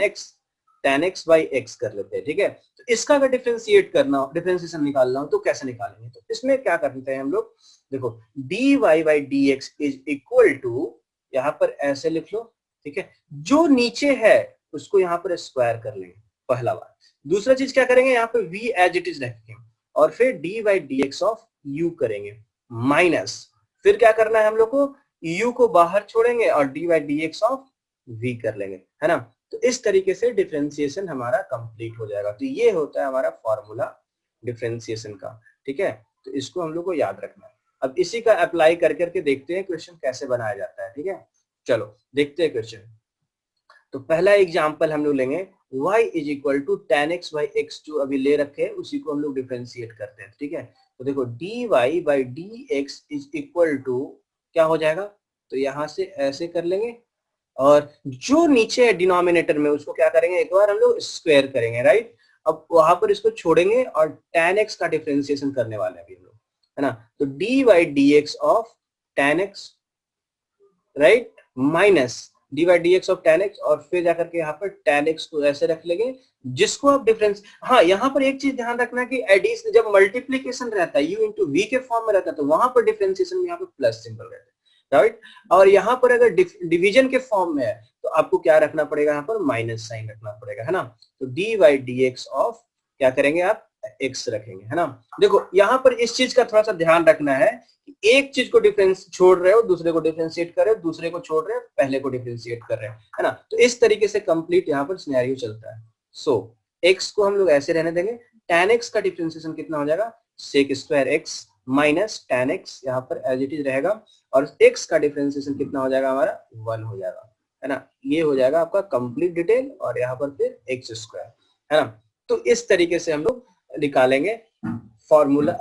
S1: x बाई x कर लेते हैं, ठीक है। तो इसका अगर डिफरेंशिएट करना हो, डिफरेंशिएशन निकालना हो तो कैसे निकालेंगे, तो इसमें क्या करते हैं हम लोग, देखो dy by dx is equal to, यहाँ पर ऐसे लिख लो, ठीक है, जो नीचे है उसको यहाँ पर स्क्वायर कर लेंगे पहला बार। दूसरा चीज क्या करेंगे, यहाँ पे v एज इट इज रखेंगे और फिर dy by dx of u करेंगे माइनस, फिर क्या करना है हम लोग को, u को बाहर छोड़ेंगे और dy by dx of v कर लेंगे, है ना। तो इस तरीके से डिफरेंशिएशन हमारा कंप्लीट हो जाएगा। तो ये होता है हमारा फॉर्मूला डिफरेंशिएशन का, ठीक है। तो इसको हम लोग को याद रखना है। अब इसी का अप्लाई कर करके देखते हैं क्वेश्चन कैसे बनाया जाता है, ठीक है। चलो देखते हैं क्वेश्चन। तो पहला एग्जांपल हम लोग लेंगे, y is equal to tan x by x जो अभी ले रखे हैं उसी को हम लोग डिफरेंशिएट करते हैं, ठीक है। तो देखो dy by dx is equal to क्या हो जाएगा, तो यहाँ से ऐसे कर लेंगे और जो नीचे है डिनोमिनेटर में उसको क्या करेंगे, एक बार हम लोग स्क्वायर करेंगे, राइट। अब वहां पर इसको छोड़ेंगे और tan x का डिफरेंशिएशन करने वाले हैं अभी हम लोग, है ना। तो dy by dx of tan x, right, minus D by d x of tan x, और फिर जाकर के यहाँ पर tan x को ऐसे रख लेंगे जिसको आप डिफरेंस, हाँ यहाँ पर एक चीज ध्यान रखना कि एडिशन जब मल्टीप्लीकेशन रहता है u इंटू वी के फॉर्म में रहता है तो वहां पर डिफरेंशिएशन में यहाँ पे प्लस सिंबल रहता है, राइट। और यहाँ पर अगर डिवीजन के फॉर्म में है तो आपको क्या रखना पड़ेगा, यहाँ पर माइनस साइन रखना पड़ेगा, है ना। तो d by d x of क्या करेंगे आप x रखेंगे, है ना। देखो यहाँ पर इस चीज का थोड़ा सा ध्यान रखना है, एक चीज को डिफरेंस छोड़ रहे हो दूसरे को डिफरेंशिएट कर रहे हो, दूसरे को छोड़ रहे हो पहले को डिफरेंशिएट कर रहे हो, है ना। तो इस तरीके से कंप्लीट यहाँ पर सिनेरियो चलता है। सो x को हम लोग ऐसे रहने देंगे, tan x का डिफरेंशिएशन कितना हो जाएगा, sec square x minus tan x यहाँ पर एज इट इज रहेगा, और x का डिफरेंशिएशन कितना हो जाएगा हमारा 1 हो जाएगा, है ना। ये हो जाएगा आपका कंप्लीट डिटेल, और यहाँ पर फिर x स्क्वायर, है ना। तो इस तरीके से हम लोग निकालेंगे फॉर्मूला।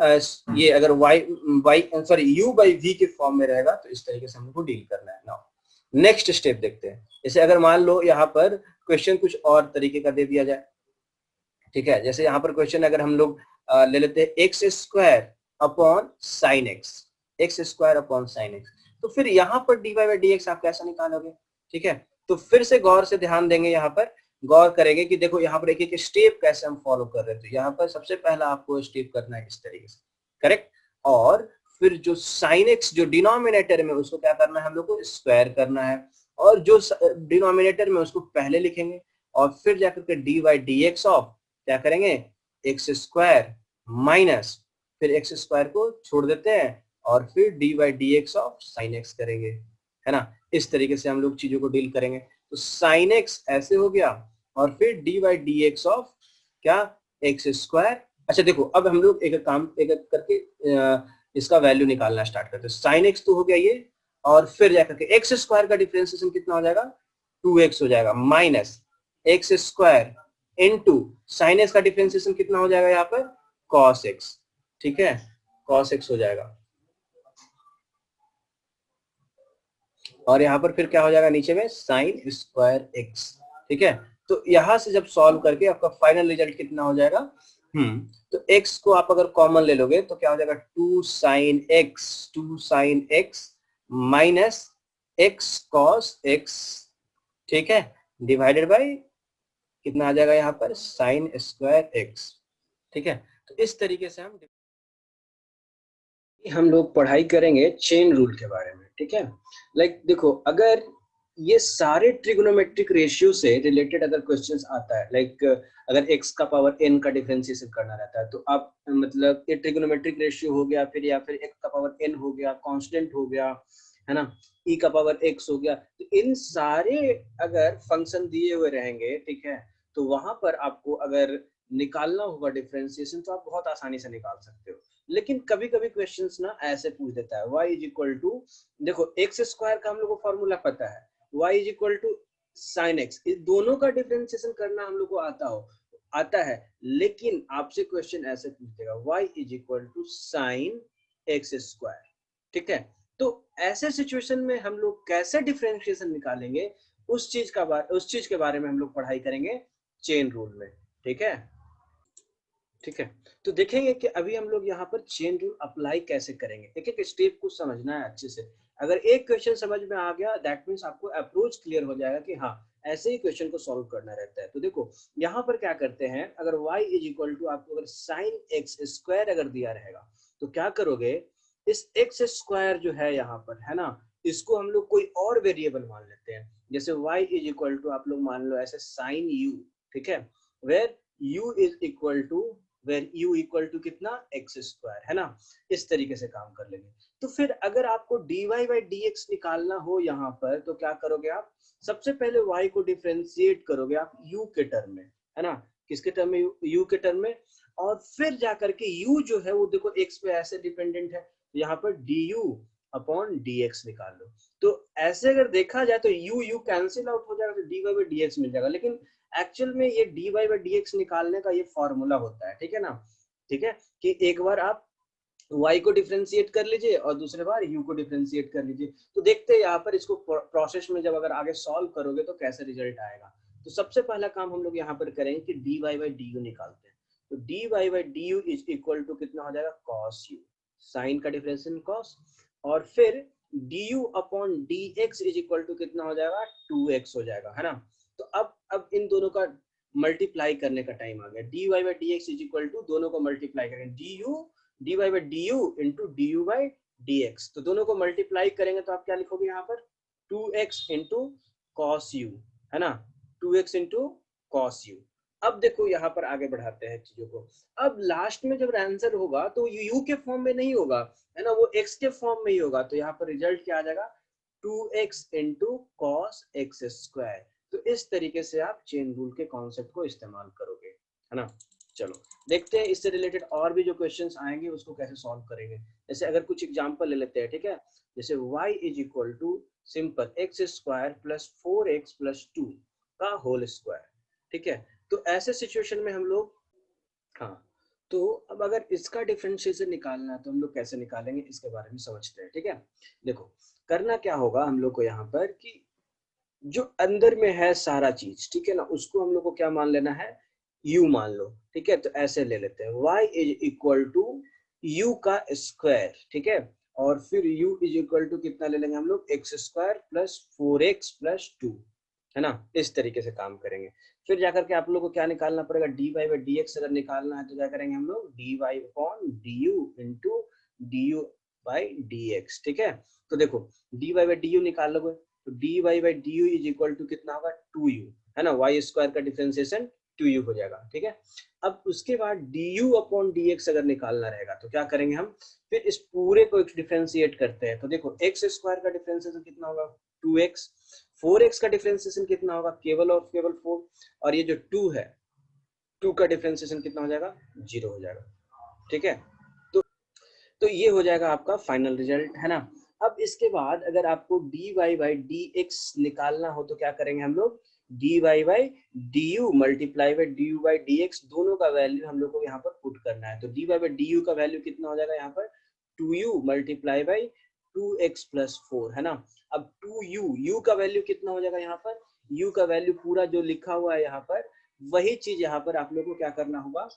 S1: ये अगर u बाई v के फॉर्म में रहेगा तो इस तरीके से हमको डील करना है। नाउ नेक्स्ट स्टेप देखते हैं। जैसे अगर मान लो यहाँ पर क्वेश्चन कुछ और तरीके का दे दिया जाए, ठीक है। जैसे यहाँ पर क्वेश्चन अगर हम लोग ले लेते हैं x square upon sine x square upon sine x, तो फिर यहाँ पर d y by d x आप कैसे निकालोगे, ठीक है। तो फिर से गौर से ध्यान देंगे, यहाँ पर गौर करेंगे कि देखो यहाँ पर एक एक स्टेप कैसे हम फॉलो कर रहे थे। यहाँ पर सबसे पहला आपको स्टेप करना है इस तरीके से, करेक्ट। और फिर जो साइन एक्स जो डिनोमिनेटर में उसको क्या करना है हम लोग को स्क्वायर करना है, और जो डिनोमिनेटर में उसको पहले लिखेंगे, और फिर जाकर के d y d x of क्या करेंगे एक्स स्क्वायर माइनस, फिर एक्स स्क्वायर को छोड़ देते हैं और फिर d y d x of sine x करेंगे, है ना। इस तरीके से हम लोग चीजों को डील करेंगे। तो साइन एक्स ऐसे हो गया, और फिर d y d x of क्या एक्स स्क्वायर। अच्छा देखो अब हम लोग एक काम एक करके इसका वैल्यू निकालना स्टार्ट करते हैं। साइन एक्स तो हो गया ये, और फिर जाकर के एक्स स्क्वायर का डिफरेंशिएशन कितना हो जाएगा 2x हो जाएगा, minus x square into sine x का डिफरेंशिएशन कितना हो जाएगा यहाँ पर cos x, ठीक है, cos x हो जाएगा। और यहाँ पर फिर क्या हो जाएगा नीचे में साइन स्क्वायर x, ठीक है। तो यहाँ से जब सॉल्व करके आपका फाइनल रिजल्ट कितना हो जाएगा, तो x को आप अगर कॉमन ले लोगे तो क्या हो जाएगा 2 sin x minus x cos x, ठीक है, डिवाइडेड बाय कितना आ जाएगा यहाँ पर साइन स्क्वायर x, ठीक है। तो इस तरीके से हम लोग पढ़ाई करेंगे चेन रूल के बारे में, ठीक है। लाइक देखो अगर ये सारे ट्रिगोनोमेट्रिक रेशियो से रिलेटेड अगर क्वेश्चंस आता है, लाइक अगर x का पावर n का डिफरेंशिएशन करना रहता है, तो आप मतलब ये ट्रिगोनोमेट्रिक रेशियो हो गया, फिर या फिर x का पावर n हो गया, कांस्टेंट हो गया, है ना, e का पावर x हो गया, तो इन सारे अगर फंक्शन दिए हुए रहेंगे, ठीक है, तो वहां पर आपको अगर निकालना होगा डिफरेंशिएशन तो आप बहुत आसानी से निकाल सकते हो। लेकिन कभी कभी क्वेश्चंस ना ऐसे पूछ देता है y इज इक्वल टू, देखो एक्स स्क्वायर का हम लोग को फॉर्मूला पता है, y is equal to sine x, इस दोनों का डिफरेंशिएशन करना हम लोग को आता है, लेकिन आपसे क्वेश्चन ऐसे पूछ देगा y is equal to sine x square, ठीक है। तो ऐसे सिचुएशन में हम लोग कैसे डिफरेंशिएशन निकालेंगे, उस चीज के बारे में हम लोग पढ़ाई करेंगे चेन रूल में, ठीक है। ठीक है, तो देखेंगे कि अभी हम लोग यहाँ पर चेन रूल अप्लाई कैसे करेंगे, एक एक स्टेप को समझना है अच्छे से। अगर एक क्वेश्चन समझ में आ गया, दैट मीन्स आपको अप्रोच क्लियर हो जाएगा कि हाँ ऐसे ही क्वेश्चन को सॉल्व करना रहता है। तो देखो यहाँ पर क्या करते हैं, अगर y इज इक्वल टू आपको अगर साइन एक्स स्क्वायर अगर दिया रहेगा, तो क्या करोगे, इस एक्स स्क्वायर जो है यहाँ पर, है ना, इसको हम लोग कोई और वेरिएबल मान लेते हैं, जैसे y इज इक्वल टू आप लोग मान लो ऐसे साइन u, ठीक है, where u is equal to where u equal to कितना एक्स स्क्वायर, है ना, इस तरीके से काम कर लेंगे। तो फिर अगर आपको dy बाई dx निकालना हो यहाँ पर, तो क्या करोगे आप, सबसे पहले y को डिफरेंशिएट करोगे आप u के टर्म में, है ना, किसके टर्म में, u के टर्म में, और फिर जाकर के u जो है वो देखो x पे ऐसे डिपेंडेंट है, तो यहाँ पर du अपॉन dx निकाल लो। तो ऐसे अगर देखा जाए तो u कैंसिल आउट हो जाएगा, तो dy बाई dx मिल जाएगा, लेकिन एक्चुअल में ये dy बाई dx निकालने का ये फॉर्मूला होता है, ठीक है ना, ठीक है, कि एक बार आप y को डिफरेंशिएट कर लीजिए और दूसरे बार u को डिफरेंशिएट कर लीजिए। तो देखते हैं यहाँ पर इसको प्रोसेस में जब अगर आगे सॉल्व करोगे तो कैसे रिजल्ट आएगा। तो सबसे पहला काम हम लोग यहाँ पर करेंगे कि dy बाई du निकालते हैं। तो dy by du is equal to कितना हो जाएगा, cos u, साइन का डिफरेंशिएशन cos, और फिर du upon dx is equal to कितना हो जाएगा, 2x हो जाएगा, है ना। तो अब इन दोनों का मल्टीप्लाई करने का टाइम आ गया, dy by dx is equal to, दोनों को मल्टीप्लाई करेंगे, dy by du into du by dx, तो दोनों को मल्टीप्लाई करेंगे तो आप क्या लिखोगे यहाँ पर, 2x इंटू कॉस u, है ना, 2x इंटू कॉस u। अब देखो यहाँ पर आगे बढ़ाते हैं चीजों को, अब लास्ट में जब आंसर होगा तो u के फॉर्म में नहीं होगा, है ना, वो x के फॉर्म में ही होगा, तो यहाँ पर रिजल्ट क्या आ जाएगा, 2x into cos x square. तो इस तरीके से आप चेन रूल के कॉन्सेप्ट को इस्तेमाल करोगे, है ना। चलो देखते हैं इससे रिलेटेड और भी जो क्वेश्चंस आएंगे उसको कैसे सॉल्व करेंगे। जैसे अगर कुछ एग्जांपल ले लेते हैं, ठीक है, जैसे y is equal to simple x square plus 4x plus 2 का होल स्क्वायर, ठीक है। तो ऐसे सिचुएशन में हम लोग, हाँ, तो अब अगर इसका डिफरेंशिएशन निकालना है तो हम लोग कैसे निकालेंगे इसके बारे में समझते हैं, ठीक है। देखो करना क्या होगा हम लोग को यहाँ पर कि जो अंदर में है सारा चीज, ठीक है ना, उसको हम लोग को क्या मान लेना है, u मान लो, ठीक है। तो ऐसे ले लेते हैं y is equal to u का स्क्वायर, ठीक है, और फिर u इज इक्वल टू कितना ले लेंगे हम लोग, x square plus 4x plus 2, है ना, इस तरीके से काम करेंगे। फिर जाकर के आप लोग को क्या निकालना पड़ेगा, dy बाई dx अगर निकालना है तो क्या करेंगे हम लोग, dy upon du into du by dx, ठीक है। तो देखो dy बाई du निकालोगे तो dy by du is equal to कितना होगा, 2u, है ना, y स्क्वायर का डिफरेंशिएशन 2u हो जाएगा, ठीक है। अब उसके बाद du अपॉन dx अगर निकालना रहेगा तो क्या करेंगे हम, फिर इस पूरे को डिफरेंशिएट करते हैं। तो देखो x स्क्वायर का डिफरेंशिएशन कितना होगा, 2x, 4x का डिफरेंशिएशन कितना होगा, केवल और केवल 4, और ये जो 2 है, 2 का डिफरेंशिएशन कितना हो जाएगा, 0 हो जाएगा, ठीक है। तो ये हो जाएगा आपका फाइनल रिजल्ट, है ना। अब इसके बाद अगर आपको dy बाई dx निकालना हो तो क्या करेंगे हम लोग, dy by du multiply by du by dx, दोनों का वैल्यू हम लोग को यहाँ पर पुट करना है। तो dy बाई du का वैल्यू कितना हो जाएगा यहाँ पर, 2u multiply by 2x plus 4, है ना। अब 2u का वैल्यू कितना हो जाएगा यहाँ पर, u का वैल्यू पूरा जो लिखा हुआ है यहाँ पर, वही चीज यहाँ पर आप लोग को क्या करना होगा,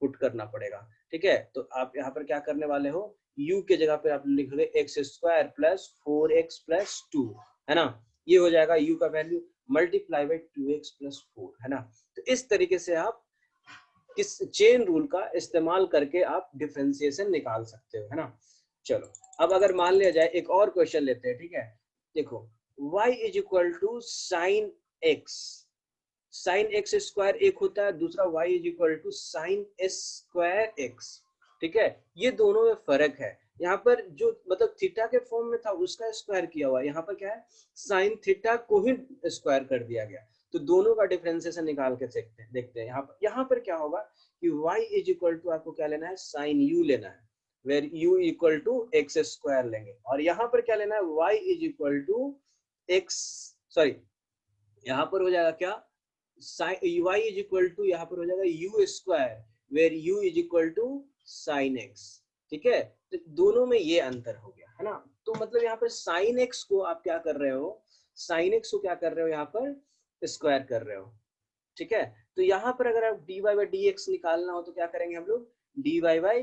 S1: पुट करना पड़ेगा, ठीक है। तो आप यहाँ पर क्या करने वाले हो, u के जगह पे आप लिखोगे x square plus 4x plus 2, है ना, ये हो जाएगा u का value multiply by 2x plus 4, है ना। तो इस तरीके से आप किस चेन रूल का इस्तेमाल करके आप डिफरेंशिएशन निकाल सकते हो, है ना। चलो अब अगर मान लिया जाए एक और क्वेश्चन लेते हैं, ठीक है। देखो y is equal to sine x, sine x square एक होता है, दूसरा y is equal to sine s square x. ठीक है, ये दोनों में फर्क है। यहाँ पर जो मतलब थीटा के फॉर्म में था उसका स्क्वायर किया हुआ है, यहाँ पर क्या है साइन थीटा को ही स्क्वायर कर दिया गया। तो दोनों का डिफरेंशिएशन निकाल के देखते हैं। यहाँ पर क्या होगा कि y इज इक्वल टू आपको क्या लेना है साइन u लेना है, where u equal to x square लेंगे। और यहाँ पर क्या लेना है y is equal to x, sorry यहाँ पर हो जाएगा क्या y इज इक्वल टू यहाँ पर हो जाएगा u square, where u is equal to sine x. ठीक है, तो दोनों में ये अंतर हो गया है ना। तो मतलब यहाँ पर साइन एक्स को आप क्या कर रहे हो, साइन एक्स को क्या कर रहे हो यहाँ पर स्क्वायर कर रहे हो। ठीक है, तो यहाँ पर अगर आप dy बाई डी एक्स निकालना हो तो क्या करेंगे हम लोग dy by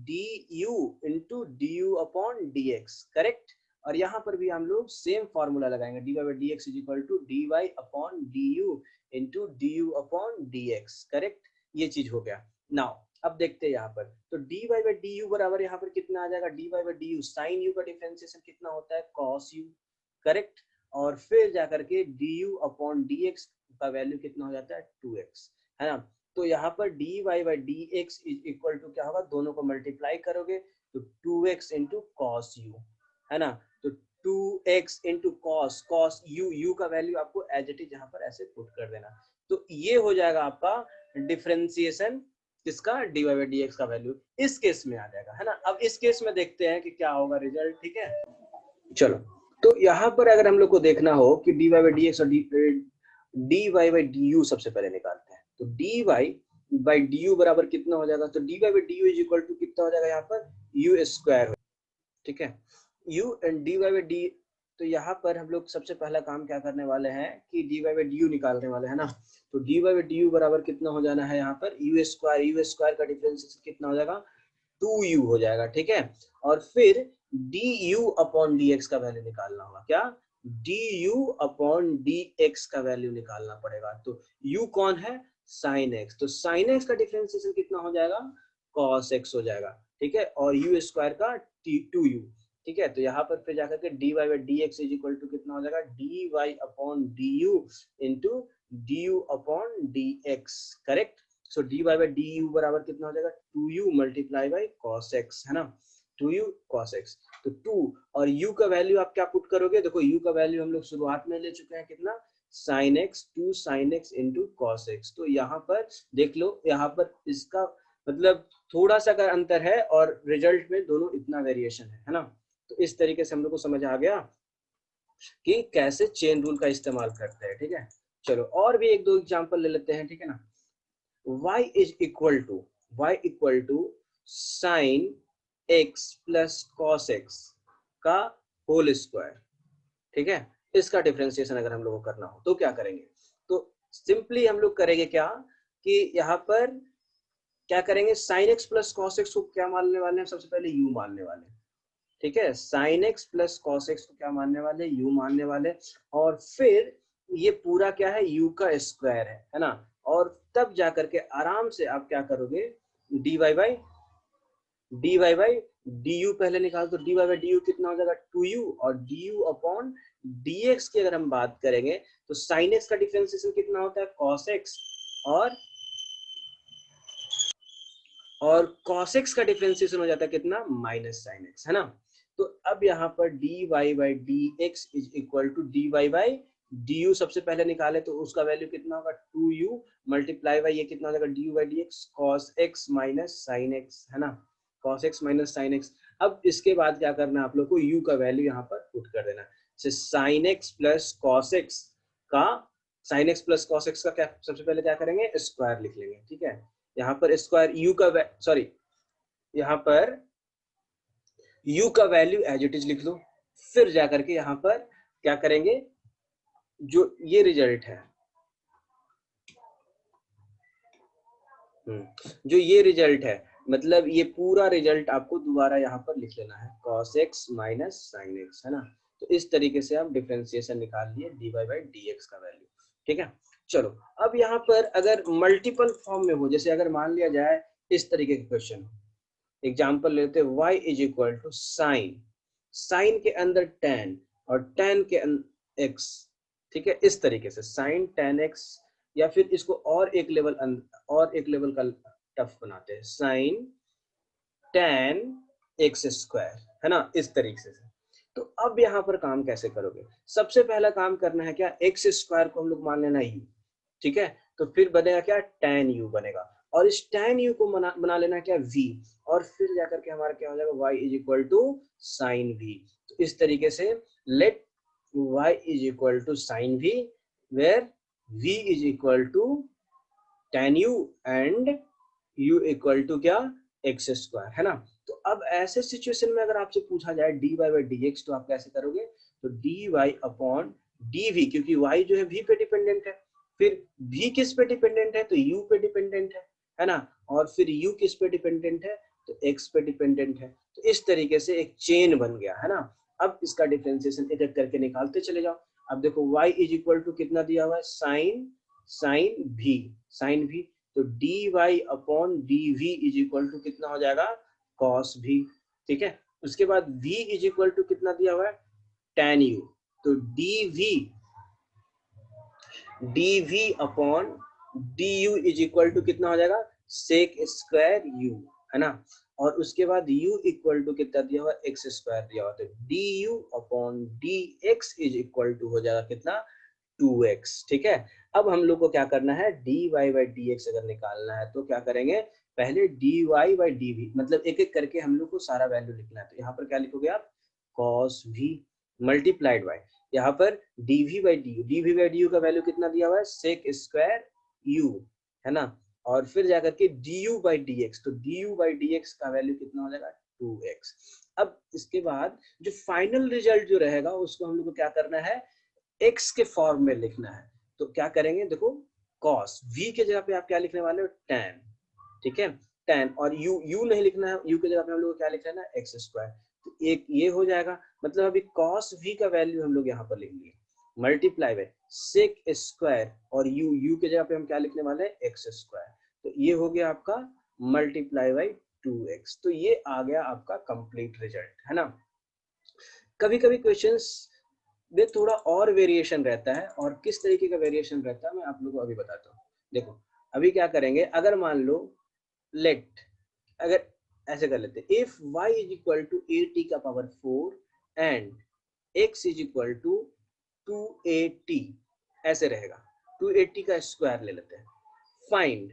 S1: d u into d u upon d x, correct. और यहाँ पर भी हम लोग सेम फॉर्मूला लगाएंगे, dy by d x is equal to d y upon d u into d u upon d x, correct. ये चीज हो गया। नाउ अब देखते हैं यहाँ पर, तो dy बाई डी यू बराबर यहाँ पर कितना आ जाएगा, dy by d u sine u का डिफरेंशिएशन कितना होता है कॉस यू, करेक्ट। और फिर जाकर के du अपॉन dx का वैल्यू कितना हो जाता है 2x, है ना। तो यहाँ पर dy by dx is equal to क्या होगा, दोनों को मल्टीप्लाई करोगे तो 2x इंटू कॉस यू, है ना। तो 2x into cos, cos u का वैल्यू आपको एज इट इज यहाँ पर ऐसे पुट कर देना। तो ये हो जाएगा आपका डिफरेंशिएशन किसका, dy बाई dx का वैल्यू इस केस में आ जाएगा, है ना। अब इस केस में देखते हैं कि क्या होगा रिजल्ट। ठीक है, चलो तो यहाँ पर अगर हम लोग को देखना हो कि dy बाई डी एक्स और dy बाई डी यू सबसे पहले निकालते हैं, तो dy बाई डी यू बराबर कितना हो जाएगा, तो dy by d u is equal to कितना हो जाएगा यहाँ पर u स्क्वायर। ठीक है, u and dy by D, तो यहाँ पर हम लोग सबसे पहला काम क्या करने वाले हैं कि dy बाई डी यू निकालने वाले हैं ना। तो dy बाई डी यू बराबर कितना हो जाना है यहाँ पर u स्क्वायर का डिफरेंस कितना हो जाएगा 2u हो जाएगा। ठीक है, और फिर du अपॉन dx का वैल्यू निकालना होगा, क्या du अपॉन dx का वैल्यू निकालना पड़ेगा। तो u कौन है sin x, तो sin x का डिफरेंशिएशन कितना हो जाएगा cos x हो जाएगा। ठीक है, और u स्क्वायर का 2u। ठीक है, तो यहाँ पर फिर जाकर के dy by dx is equal to कितना हो जाएगा dy upon du into du upon dx, correct. So dy by du बराबर कितना हो जाएगा 2u multiply by cos x, है ना, 2u cos x। तो 2 और u का वैल्यू आप क्या पुट करोगे, देखो u का वैल्यू हम लोग शुरुआत में ले चुके हैं कितना sin x, 2 sin x into cos x। तो यहाँ पर देख लो, यहाँ पर इसका मतलब थोड़ा सा का अंतर है और रिजल्ट में दोनों इतना वेरिएशन है ना। तो इस तरीके से हम लोग को समझ आ गया कि कैसे चेन रूल का इस्तेमाल करते हैं। ठीक है, चलो और भी एक दो एग्जांपल ले लेते हैं। ठीक है ना, y is equal to sine x plus cos x का होल स्क्वायर। ठीक है, इसका डिफरेंशिएशन अगर हम लोग को करना हो तो क्या करेंगे, तो सिंपली हम लोग करेंगे क्या कि यहाँ पर क्या करेंगे sine x plus cos x को क्या मानने वाले हैं, सबसे पहले u मानने वाले हैं। ठीक है, sine x plus cos x को क्या मानने वाले, u मानने वाले। और फिर ये पूरा क्या है u का स्क्वायर है ना। और तब जाकर के आराम से आप क्या करोगे dy बाई du पहले निकाल, तो dy बाई du कितना हो जाएगा 2u, और du अपॉन dx की अगर हम बात करेंगे तो sin x का डिफरेंशिएशन कितना होता है cos x, और cos x का डिफरेंशिएशन हो जाता है कितना माइनस sin x, है ना। तो अब यहाँ पर dy by dx is equal to dy by du सबसे पहले निकाले तो उसका वैल्यू कितना होगा 2u मल्टीप्लाई बाई ये कितना हो जाएगा du by dx cos x minus sin x, है ना, cos x minus sin x। अब इसके बाद क्या करना है आप लोग को u का वैल्यू यहाँ पर पुट कर देना, sin x plus cos x का sin x plus cos x का क्या सबसे पहले क्या करेंगे स्क्वायर लिख लेंगे। ठीक है, यहाँ पर स्क्वायर u का सॉरी यहाँ पर u का वैल्यू एज इट इज लिख लो। फिर जाकर के यहाँ पर क्या करेंगे, जो ये रिजल्ट है जो ये रिजल्ट है मतलब ये पूरा रिजल्ट आपको दोबारा यहाँ पर लिख लेना है cos x minus sin x, है ना। तो इस तरीके से आप डिफरेंशिएशन निकाल लिए dy बाई dx का वैल्यू। ठीक है, चलो अब यहाँ पर अगर मल्टीपल फॉर्म में हो, जैसे अगर मान लिया जाए इस तरीके के क्वेश्चन, एग्जाम्पल लेते हैं y is equal to sine, sine के अंदर tan और tan के x, ठीक है, इस तरीके से sin tan x, या फिर इसको और एक लेवल का टफ बनाते हैं, sin tan x स्क्वायर, है ना, इस तरीके से। तो अब यहाँ पर काम कैसे करोगे? सबसे पहला काम करना है क्या, x स्क्वायर को हम लोग मान लेना u, ठीक है, तो फिर बनेगा क्या, tan u बनेगा, और इस tan u को बना लेना क्या, v, और फिर जाकर के हमारा क्या हो जाएगा, y is equal to sine v। तो इस तरीके से let y is equal to sine v, where v is equal to tan u and u equal to क्या, x स्क्वायर, है ना। तो अब ऐसे सिचुएशन में अगर आपसे पूछा जाए dy बाई dx, तो आप कैसे करोगे, तो dy अपॉन dv, क्योंकि y जो है v पे डिपेंडेंट है, फिर v किस पे डिपेंडेंट है, तो u पे डिपेंडेंट है ना, और फिर u किस पे डिपेंडेंट है, तो x पे डिपेंडेंट है। तो इस तरीके से एक चेन बन गया, है ना। अब इसका डिफरेंशिएशन एक एक करके निकालते चले जाओ। अब देखो y इज इक्वल टू कितना दिया हुआ है, साइन v, तो dy upon dv is equal to कितना हो जाएगा, cos v, ठीक है। उसके बाद v इज इक्वल टू कितना दिया हुआ है, tan u, तो dv upon du is equal to कितना हो जाएगा, sec स्क्वायर u, है ना, और उसके बाद u इक्वल टू कितना दिया हुआ, x स्क्वायर दिया हुआ, तो du upon dx is equal to हो जाएगा कितना, 2x, ठीक है। अब हम लोग को क्या करना है, dy बाई dx अगर निकालना है तो क्या करेंगे, पहले dy बाई dv, मतलब एक एक करके हम लोग को सारा वैल्यू लिखना है। तो यहाँ पर क्या लिखोगे आप, cos v मल्टीप्लाइड बाय, यहाँ पर dv बाई du का वैल्यू कितना दिया हुआ है, sec स्क्वायर u, है ना, और फिर जाकर के du बाई dx, तो du बाई dx का वैल्यू कितना हो जाएगा, 2x। अब इसके बाद जो फाइनल रिजल्ट जो रहेगा उसको हम लोग को क्या करना है, x के फॉर्म में लिखना है। तो क्या करेंगे, देखो cos v के जगह पे आप क्या लिखने वाले हो, tan, ठीक है, tan, और u नहीं लिखना है, u के जगह पे हम लोग क्या लिख लेना है, x स्क्वायर। तो एक ये हो जाएगा, मतलब अभी cos v का वैल्यू हम लोग यहाँ पर लिख लिए, मल्टीप्लाई बाय sec स्क्वायर, और u के जगह पे हम क्या लिखने वाले हैं, x स्क्वायर। तो ये हो गया आपका मल्टीप्लाई बाय 2x। तो ये आ गया आपका कंप्लीट रिजल्ट, है ना। कभी कभी क्वेश्चंस में थोड़ा और वेरिएशन रहता है, और किस तरीके का वेरिएशन रहता है मैं आप लोगों को अभी बताता हूँ। देखो अभी क्या करेंगे, अगर मान लो लेट, अगर ऐसे कर लेते, if y is equal to at का power 4 and x is equal to 2at, ऐसे रहेगा, 280 का स्क्वायर ले लेते हैं, find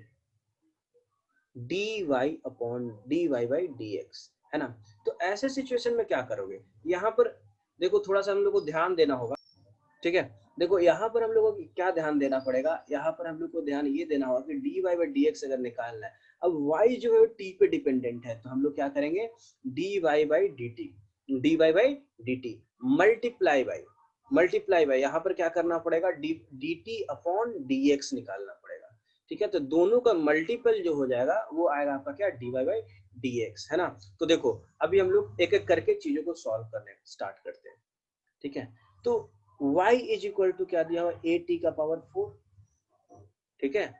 S1: dy upon dy by dx, है ना। तो ऐसे सिचुएशन में क्या करोगे, यहाँ पर देखो थोड़ा सा हम लोग को ध्यान देना होगा, ठीक है। देखो यहाँ पर हम लोगों को क्या ध्यान देना पड़ेगा, यहाँ पर हम लोग को ध्यान ये देना होगा कि dy बाई dx अगर निकालना है, अब y जो है t पे डिपेंडेंट है, तो हम लोग क्या करेंगे, dy by dt multiply by यहाँ पर क्या करना पड़ेगा, dt अपॉन dx निकालना पड़ेगा, ठीक है। तो दोनों का मल्टीपल जो हो जाएगा वो आएगा आपका क्या, dy बाई dx, है ना। तो देखो अभी हम लोग एक एक करके चीजों को सॉल्व करने स्टार्ट करते हैं, ठीक है। तो y इज इक्वल टू क्या दिया हुआ, at का पावर 4, ठीक है।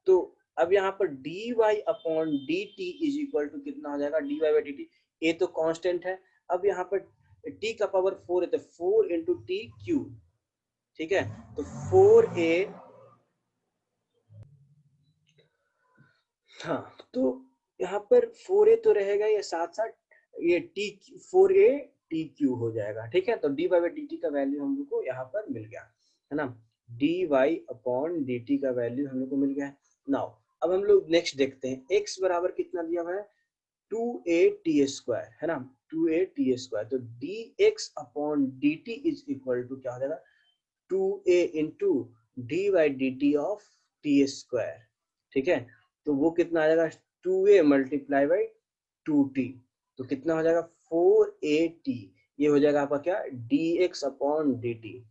S1: तो अब यहाँ पर dy upon dt is equal to कितना हो जाएगा, dy बाई dt, a तो कांस्टेंट है, अब यहाँ पर t का पावर 4 है, तो 4 इंटू टी क्यूब, ठीक है। तो 4a, हाँ, तो यहाँ पर 4a तो रहेगा, ये साथ साथ ये t 4a टी क्यू हो जाएगा, ठीक है। तो dy बाई dt का वैल्यू हम लोग को यहाँ पर मिल गया, है ना, dy अपॉन dt का वैल्यू हम लोग को मिल गया। नाउ अब हम लोग नेक्स्ट देखते हैं, x बराबर कितना दिया हुआ है, 2at स्क्वायर, है ना, 2at स्क्वायर, तो dx upon dt is equal to क्या हो जाएगा, 2a into d by dt of t square, ठीक है। तो वो कितना आ जाएगा, 2a मल्टीप्लाई बाई 2t, तो कितना हो जाएगा, 4at, ये हो जाएगा आपका क्या, dx अपॉन dt,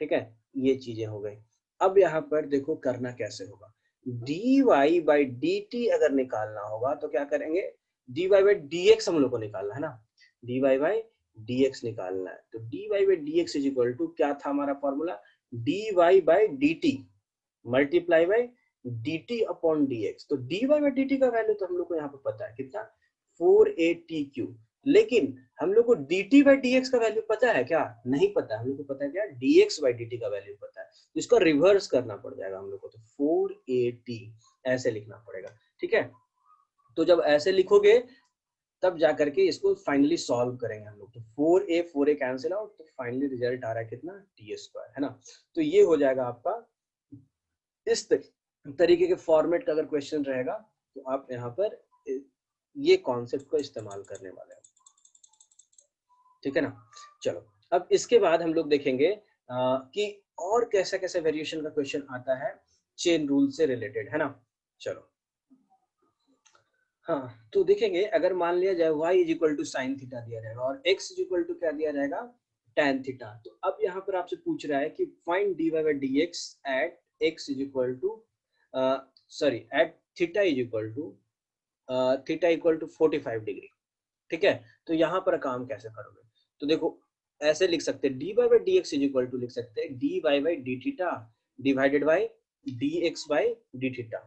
S1: ठीक है। ये चीजें हो गई। अब यहाँ पर देखो करना कैसे होगा, dy बाई dt अगर निकालना होगा तो क्या करेंगे, dy बाई dx हम लोग को निकालना है ना, dy बाई dx निकालना है, तो dy by dx is equal to क्या था हमारा formula, dy by dt multiply by dt upon dx। तो dy बाई dt का वैल्यू तो हम लोग को यहाँ पे पता है कितना, 4at क्यूब, लेकिन हम लोग को dt बाई dx का वैल्यू पता है क्या? नहीं पता। हम लोग को पता है क्या? dx बाई dt का वैल्यू पता है, तो इसको रिवर्स करना पड़ जाएगा हम लोग को, तो 4at ऐसे लिखना पड़ेगा। ठीक है, तो जब ऐसे लिखोगे तब जा करके इसको फाइनली सॉल्व करेंगे हम लोग। तो 4a कैंसिल आउट, तो फाइनली रिजल्ट आ रहा है कितना? टी स्क्वायर, है ना। तो ये हो जाएगा आपका। इस तरीके के फॉर्मेट का अगर क्वेश्चन रहेगा तो आप यहाँ पर ये कॉन्सेप्ट को इस्तेमाल करने वाले हैं। ठीक है ना। चलो, अब इसके बाद हम लोग देखेंगे कि और कैसा कैसा वेरिएशन का क्वेश्चन आता है चेन रूल से रिलेटेड, है ना। चलो, हाँ, तो देखेंगे अगर मान लिया जाए y is equal to sine theta दिया जाएगा और x इज इक्वल टू क्या दिया जाएगा? tan theta. तो अब यहाँ पर आपसे पूछ रहा है कि find dy by dx at x is equal to sorry at theta is equal to theta equal to 45 degree. ठीक है, तो यहाँ पर काम कैसे करोगे? तो देखो, ऐसे लिख सकते हैं dy by dx is equal to लिख सकते हैं dy by d theta divided by dx by d theta,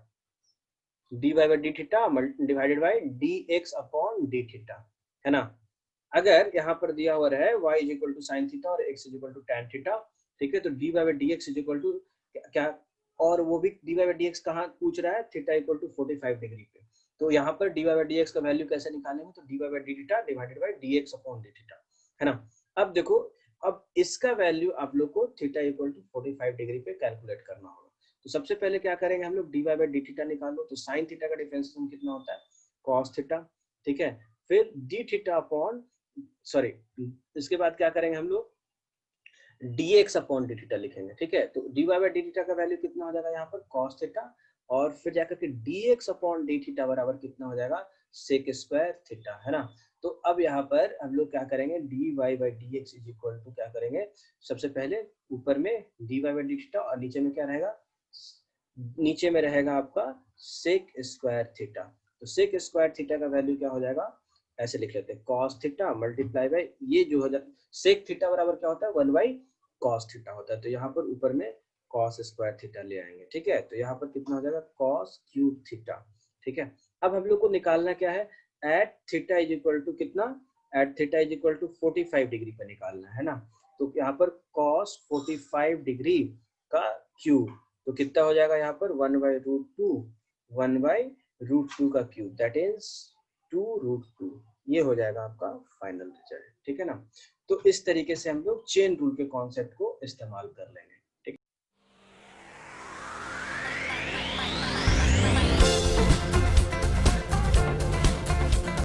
S1: dy by d theta divided by dx upon d theta, है ना। अगर यहाँ पर दिया हुआ है y is equal to sine theta और x is equal to tan theta, ठीक है, तो dy by dx is equal to क्या, और वो भी dy बाई dx कहाँ पूछ रहा है? थीटा इक्वल टू 45 डिग्री पे। तो यहाँ पर dy बाई dx का वैल्यू कैसे निकालेंगे? तो dy by d theta divided by dx upon d theta, है ना। अब देखो, अब इसका वैल्यू आप लोग को थीटा इक्वल टू 45 डिग्री पे कैलकुलेट करना होगा। तो सबसे पहले क्या करेंगे हम लोग? dy बाई डी थीटा निकालो, तो साइन थीटा का डिफरेंशिएशन कितना होता है? cos theta. ठीक है, फिर d थीटा अपॉन सॉरी, इसके बाद क्या करेंगे हम लोग? dx अपॉन डी थीटा लिखेंगे। ठीक है, तो dy बाई डी थीटा का वैल्यू कितना हो जाएगा यहाँ पर? cos थीटा, और फिर जाकर के dx अपॉन डी थीटा बराबर कितना हो जाएगा? sec स्क्वायर थीटा, है ना। तो अब यहाँ पर हम लोग क्या करेंगे? dy by dx is equal to क्या करेंगे? सबसे पहले ऊपर में dy बाई डी थीटा और नीचे में क्या रहेगा? नीचे में रहेगा आपका sec स्क्वायर थीटा। तो sec स्क्वायर थीटा का वैल्यू क्या हो जाएगा? ऐसे लिख लेते हैं cos थीटा मल्टीप्लाई बाई ये जो हो जाए sec थीटा बराबर क्या होता है? 1 बाई cos थीटा होता है। तो यहाँ पर ऊपर में cos स्क्वायर थीटा ले आएंगे। ठीक है, तो यहाँ पर कितना हो जाएगा? cos cube theta. ठीक है, अब हम लोग को निकालना क्या है? At theta is equal to कितना? At theta is equal to 45 degree का निकालना है ना। तो यहाँ पर cos 45 डिग्री का क्यूब, तो कितना हो जाएगा यहाँ पर? 1 by root two, 1 by root two का cube, that is 2 root two. ये हो जाएगा आपका फाइनल रिजल्ट। ठीक है ना। तो इस तरीके से हम लोग चेन रूल के कॉन्सेप्ट को इस्तेमाल कर लेंगे।